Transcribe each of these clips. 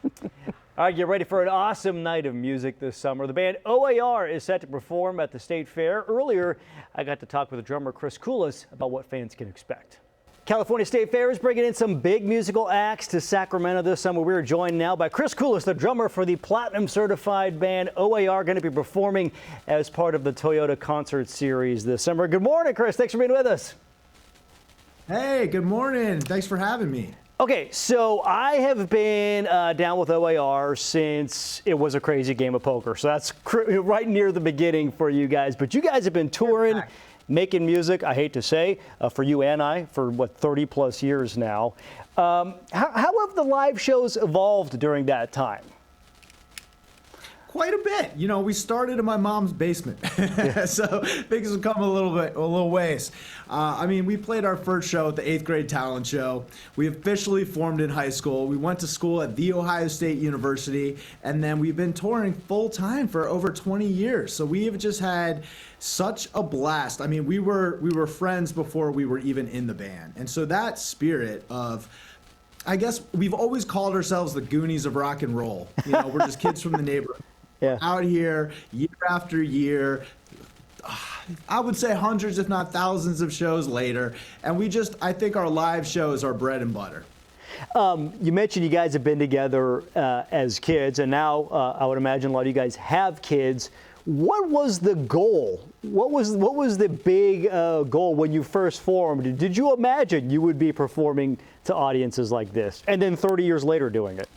All right, get ready for an awesome night of music this summer. The band O.A.R. is set to perform at the State Fair. Earlier, I got to talk with the drummer Chris Culos about what fans can expect. California State Fair is bringing in some big musical acts to Sacramento this summer. We're joined now by Chris Culos, the drummer for the platinum certified band O.A.R., going to be performing as part of the Toyota concert series this summer. Good morning, Chris. Thanks for being with us. Hey, good morning. Thanks for having me. Okay, so I have been down with O.A.R. since it was a crazy game of poker. So that's right near the beginning for you guys. But you guys have been touring, making music, I hate to say, for you and I, for what, 30 plus years now. How have the live shows evolved during that time? Quite a bit. You know, we started in my mom's basement, so things have come a little ways. I mean, we played our first show at the 8th grade talent show. We officially formed in high school. We went to school at The Ohio State University, and then we've been touring full time for over 20 years. So we have just had such a blast. I mean, we were friends before we were even in the band, and so that spirit of, I guess we've always called ourselves the Goonies of rock and roll. You know, we're just kids from the neighborhood. Yeah. Out here year after year, I would say hundreds if not thousands of shows later, and I think our live shows are bread and butter. You mentioned you guys have been together as kids, and now I would imagine a lot of you guys have kids. What was the goal? What was the big goal when you first formed? Did you imagine you would be performing to audiences like this, and then 30 years later doing it?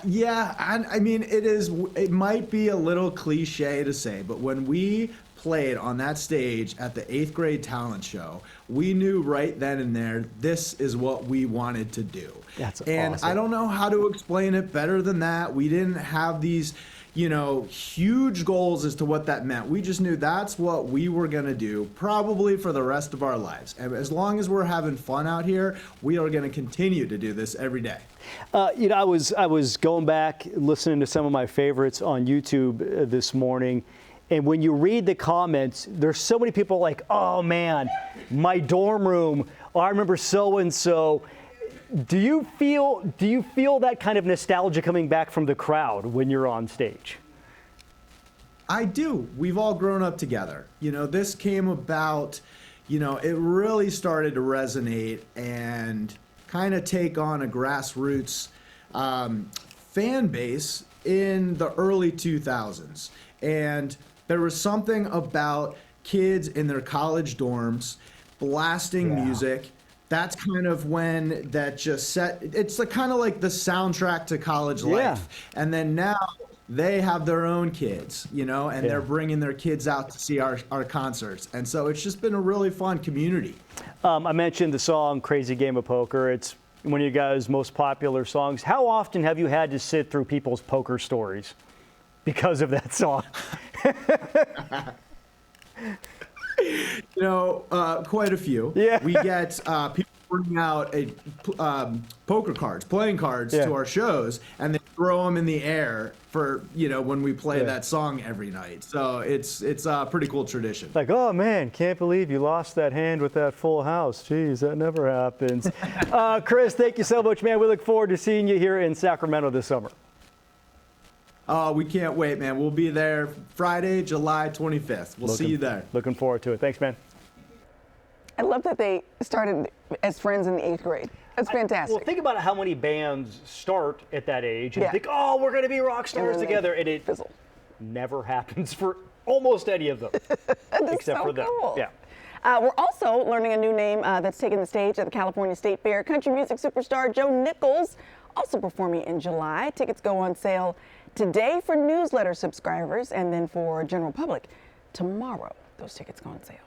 Yeah, I mean, it might be a little cliche to say, but when we played on that stage at the 8th grade talent show, we knew right then and there, this is what we wanted to do. That's and awesome. I don't know how to explain it better than that. We didn't have these, you know, huge goals as to what that meant. We just knew that's what we were going to do probably for the rest of our lives. And as long as we're having fun out here, we are going to continue to do this every day. You know, I was going back listening to some of my favorites on YouTube this morning, and when you read the comments, there's so many people like, "Oh man, my dorm room. Oh, I remember so and so." Do you feel that kind of nostalgia coming back from the crowd when you're on stage? I do. We've all grown up together. You know, this came about, you know, it really started to resonate and kind of take on a grassroots fan base in the early 2000s. And there was something about kids in their college dorms blasting music. That's kind of when that just set, it's kind of like the soundtrack to college life. And then now they have their own kids, you know, and they're bringing their kids out to see our concerts. And so it's just been a really fun community. I mentioned the song Crazy Game of Poker. It's one of you guys' most popular songs. How often have you had to sit through people's poker stories because of that song? You know, quite a few. Yeah. We get people bring out poker cards, playing cards to our shows, and they throw them in the air for, you know, when we play that song every night. So it's a pretty cool tradition. Like, oh man, can't believe you lost that hand with that full house. Jeez, that never happens. Chris, thank you so much, man. We look forward to seeing you here in Sacramento this summer. We can't wait, man. We'll be there Friday, July 25th. We'll see you there. Looking forward to it. Thanks, man. I love that they started as friends in the 8th grade. That's fantastic. Well, think about how many bands start at that age and think, oh, we're going to be rock stars together. And it never happens for almost any of them. Except for them. Yeah. We're also learning a new name that's taking the stage at the California State Fair. Country music superstar Joe Nichols also performing in July. Tickets go on sale today for newsletter subscribers, and then for general public tomorrow. Those tickets go on sale.